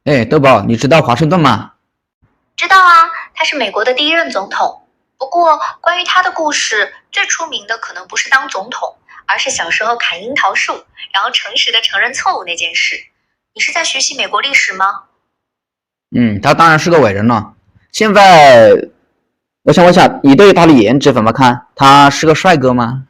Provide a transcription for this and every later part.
哎，豆宝，你知道华盛顿吗？知道啊，他是美国的第一任总统。不过，关于他的故事，最出名的可能不是当总统，而是小时候砍樱桃树，然后诚实的承认错误那件事。你是在学习美国历史吗？他当然是个伟人了。现在，我想问一下，你对他的颜值怎么看？他是个帅哥吗？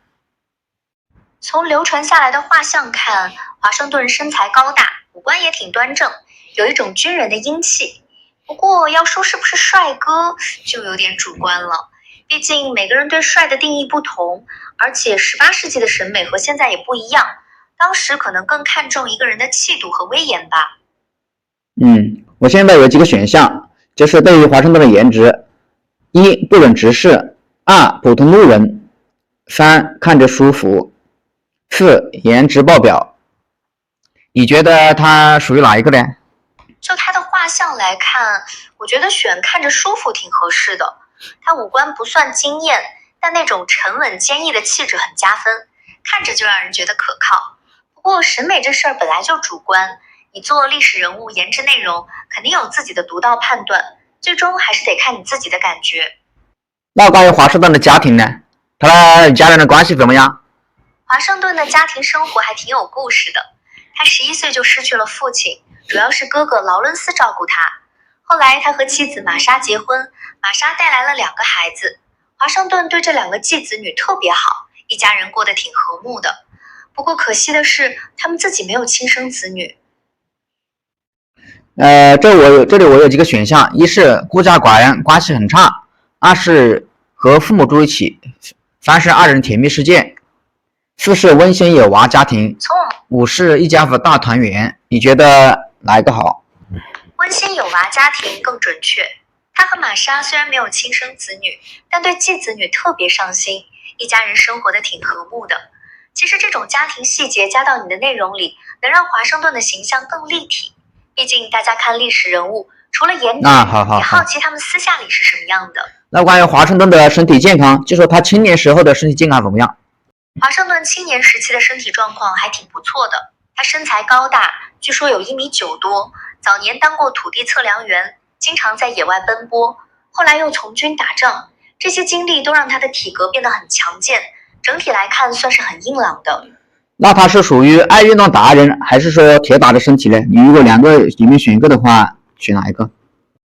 从流传下来的画像看，华盛顿身材高大，五官也挺端正，有一种军人的英气。不过，要说是不是帅哥，就有点主观了。毕竟每个人对帅的定义不同，而且18世纪的审美和现在也不一样。当时可能更看重一个人的气度和威严吧。我现在有几个选项，就是对于华盛顿的颜值：一、不忍直视；二、普通路人；三、看着舒服；四、颜值爆表。你觉得他属于哪一个呢？就他的画像来看，我觉得选看着舒服挺合适的。他五官不算惊艳，但那种沉稳坚毅的气质很加分，看着就让人觉得可靠。不过审美这事儿本来就主观，你做历史人物，颜值内容肯定有自己的独到判断，最终还是得看你自己的感觉。那关于华盛顿的家庭呢？他家人的关系怎么样？华盛顿的家庭生活还挺有故事的。他11岁就失去了父亲，主要是哥哥劳伦斯照顾他。后来他和妻子玛莎结婚，玛莎带来了2个孩子。华盛顿对这2个继子女特别好，一家人过得挺和睦的。不过可惜的是，他们自己没有亲生子女。这里我有几个选项：一是孤家寡人，关系很差；二是和父母住一起；三是二人甜蜜世界；四是温馨有娃家庭；从五是一家子大团圆。你觉得哪一个好？温馨有娃家庭更准确。他和玛莎虽然没有亲生子女，但对继子女特别上心，一家人生活的挺和睦的。其实这种家庭细节加到你的内容里，能让华盛顿的形象更立体。毕竟大家看历史人物，除了颜值，也好奇他们私下里是什么样的。那关于华盛顿的身体健康，就说他青年时候的身体健康怎么样？华盛顿青年时期的身体状况还挺不错的，他身材高大，据说有1.9米多，早年当过土地测量员，经常在野外奔波，后来又从军打仗，这些经历都让他的体格变得很强健，整体来看算是很硬朗的。那他是属于爱运动达人，还是说铁打的身体呢？你如果两个里面选一个的话，选哪一个？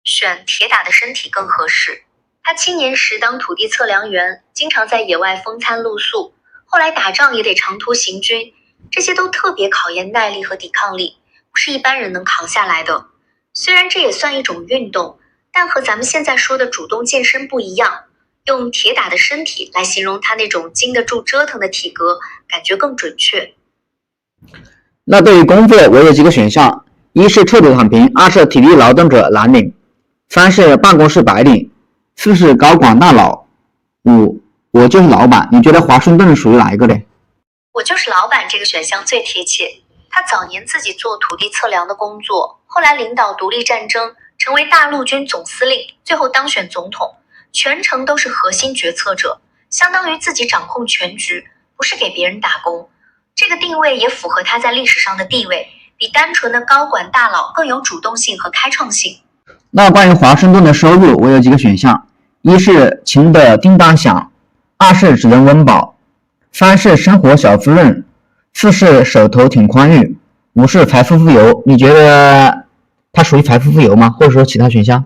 选铁打的身体更合适。他青年时当土地测量员，经常在野外风餐露宿，后来打仗也得长途行军，这些都特别考验耐力和抵抗力，不是一般人能扛下来的。虽然这也算一种运动，但和咱们现在说的主动健身不一样，用铁打的身体来形容他那种经得住折腾的体格，感觉更准确。那对于工作，我有几个选项：一是彻底躺平，二是体力劳动者蓝领，三是办公室白领，四是高管大佬，五我就是老板。你觉得华盛顿属于哪一个呢？我就是老板这个选项最贴切。他早年自己做土地测量的工作，后来领导独立战争，成为大陆军总司令，最后当选总统，全程都是核心决策者，相当于自己掌控全局，不是给别人打工。这个定位也符合他在历史上的地位，比单纯的高管大佬更有主动性和开创性。那关于华盛顿的收入，我有几个选项：一是勤的叮当响，二是只能温饱，三是生活小滋润，四是手头挺宽裕，五是财富自由。你觉得他属于财富自由吗？或者说其他选项？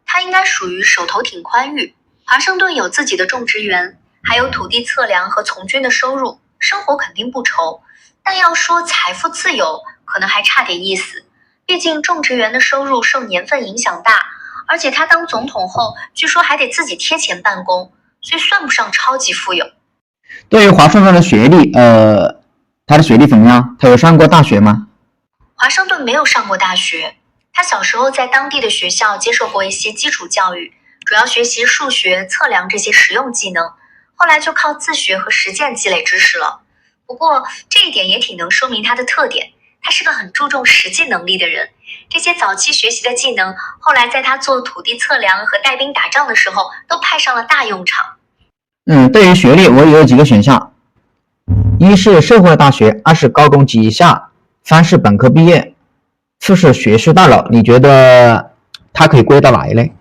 他应该属于手头挺宽裕。华盛顿有自己的种植园，还有土地测量和从军的收入，生活肯定不愁。但要说财富自由，可能还差点意思。毕竟种植园的收入受年份影响大，而且他当总统后，据说还得自己贴钱办公，所以算不上超级富有。对于华盛顿的学历，他的学历怎么样？他有上过大学吗？华盛顿没有上过大学，他小时候在当地的学校接受过一些基础教育，主要学习数学、测量这些实用技能，后来就靠自学和实践积累知识了。不过这一点也挺能说明他的特点，他是个很注重实际能力的人。这些早期学习的技能，后来在他做土地测量和带兵打仗的时候，都派上了大用场。对于学历，我也有几个选项：一是社会大学，二是高中及以下，三是本科毕业，次是学术大佬，你觉得他可以归到哪一类？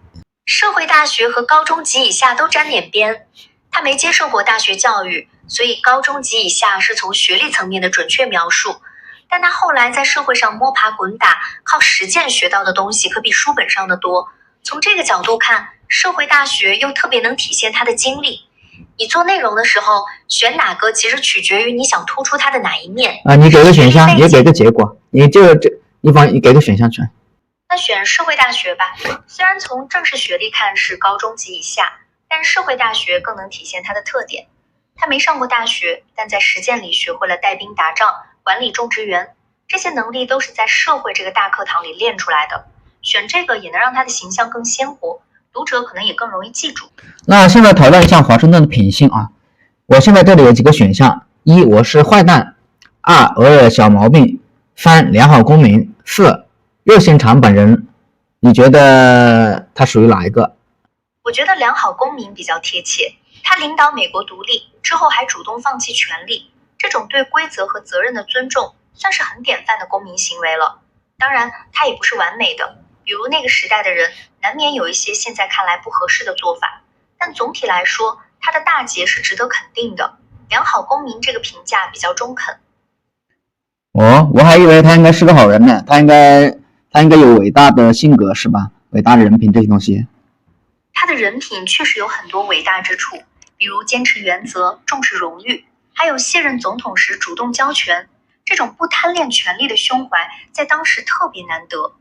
社会大学和高中及以下都沾点边，他没接受过大学教育，所以高中及以下是从学历层面的准确描述。但他后来在社会上摸爬滚打，靠实践学到的东西可比书本上的多。从这个角度看，社会大学又特别能体现他的经历。你做内容的时候，选哪个其实取决于你想突出它的哪一面。你给个选项，也给个结果，你给个选项出来。那选社会大学吧。虽然从正式学历看是高中及以下，但社会大学更能体现它的特点。他没上过大学，但在实践里学会了带兵打仗、管理种植园，这些能力都是在社会这个大课堂里练出来的。选这个也能让他的形象更鲜活，读者可能也更容易记住。那现在讨论一下华盛顿的品性啊。我现在这里有几个选项：一，我是坏蛋；二，偶尔小毛病；三，良好公民；四，热心肠本人。你觉得他属于哪一个？我觉得良好公民比较贴切。他领导美国独立之后还主动放弃权力，这种对规则和责任的尊重算是很典范的公民行为了。当然他也不是完美的，比如那个时代的人难免有一些现在看来不合适的做法，但总体来说他的大节是值得肯定的。良好公民这个评价比较中肯。我还以为他应该是个好人呢，他应该有伟大的性格是吧？伟大的人品这些东西。他的人品确实有很多伟大之处，比如坚持原则、重视荣誉，还有卸任总统时主动交权，这种不贪恋权力的胸怀在当时特别难得。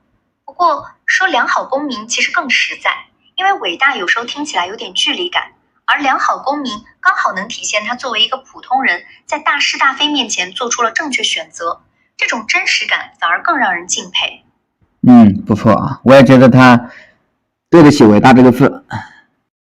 不过说良好公民其实更实在，因为伟大有时候听起来有点距离感，而良好公民刚好能体现他作为一个普通人在大是大非面前做出了正确选择，这种真实感反而更让人敬佩。不错啊，我也觉得他对得起伟大这个字。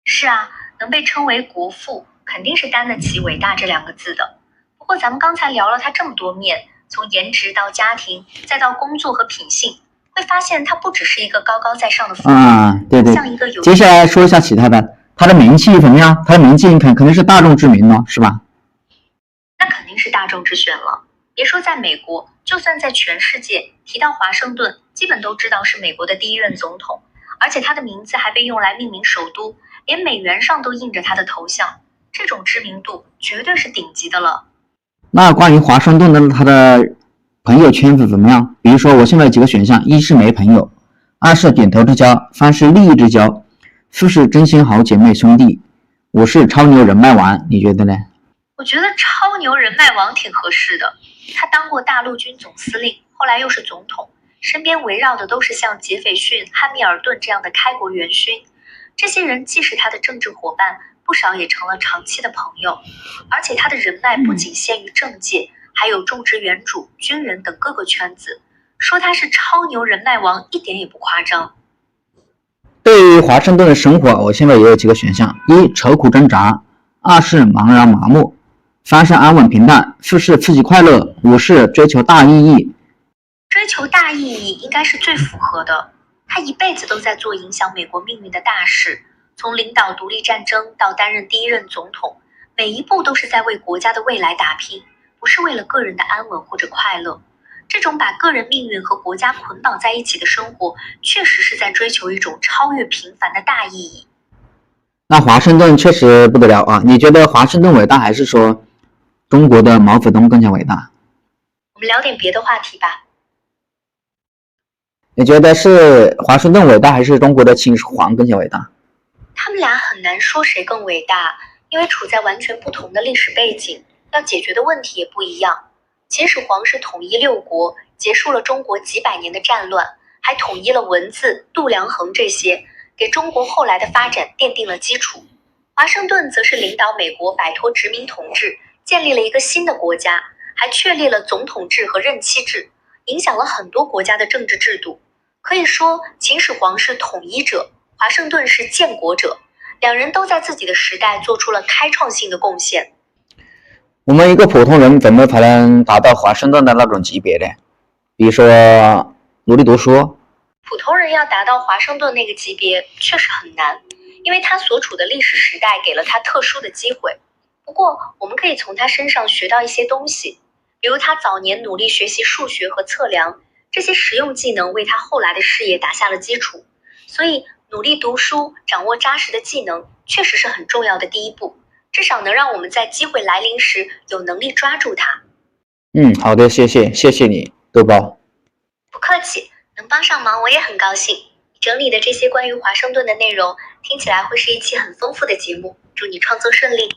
是啊，能被称为国父，肯定是担得起伟大这两个字的。不过咱们刚才聊了他这么多面，从颜值到家庭，再到工作和品性，会发现他不只是一个高高在上的父亲，对。像一个有。接下来说一下其他的，他的名气怎么样？他的名气肯定是大众之名了，是吧？那肯定是大众之选了。别说在美国，就算在全世界，提到华盛顿，基本都知道是美国的第一任总统，而且他的名字还被用来命名首都，连美元上都印着他的头像，这种知名度绝对是顶级的了。那关于华盛顿的他的朋友圈子怎么样？比如说我现在有几个选项：一是没朋友，二是点头之交，三是利益之交，四是真心好姐妹兄弟，五是超牛人脉王。你觉得呢？我觉得超牛人脉王挺合适的。他当过大陆军总司令，后来又是总统，身边围绕的都是像杰斐逊、汉密尔顿这样的开国元勋，这些人既是他的政治伙伴，不少也成了长期的朋友。而且他的人脉不仅限于政界，还有种植园主、军人等各个圈子，说他是超牛人脉王一点也不夸张。对于华盛顿的生活，我现在也有几个选项：一愁苦挣扎，二是茫然麻木，三是安稳平淡，四是刺激快乐，五是追求大意义。追求大意义应该是最符合的。他一辈子都在做影响美国命运的大事，从领导独立战争到担任第一任总统，每一步都是在为国家的未来打拼，不是为了个人的安稳或者快乐。这种把个人命运和国家捆绑在一起的生活，确实是在追求一种超越平凡的大意义。那华盛顿确实不得了啊！你觉得华盛顿伟大，还是说中国的毛泽东更加伟大？我们聊点别的话题吧。你觉得是华盛顿伟大，还是中国的秦始皇更加伟大？他们俩很难说谁更伟大，因为处在完全不同的历史背景，要解决的问题也不一样。秦始皇是统一六国，结束了中国几百年的战乱，还统一了文字、度量衡这些，给中国后来的发展奠定了基础。华盛顿则是领导美国摆脱殖民统治，建立了一个新的国家，还确立了总统制和任期制，影响了很多国家的政治制度。可以说，秦始皇是统一者，华盛顿是建国者，两人都在自己的时代做出了开创性的贡献。我们一个普通人怎么才能达到华盛顿的那种级别呢？比如说努力读书。普通人要达到华盛顿那个级别确实很难，因为他所处的历史时代给了他特殊的机会。不过我们可以从他身上学到一些东西，比如他早年努力学习数学和测量，这些实用技能为他后来的事业打下了基础。所以，努力读书，掌握扎实的技能，确实是很重要的第一步，至少能让我们在机会来临时有能力抓住它。好的，谢谢你，豆包。不客气，能帮上忙我也很高兴。整理的这些关于华盛顿的内容，听起来会是一期很丰富的节目。祝你创作顺利。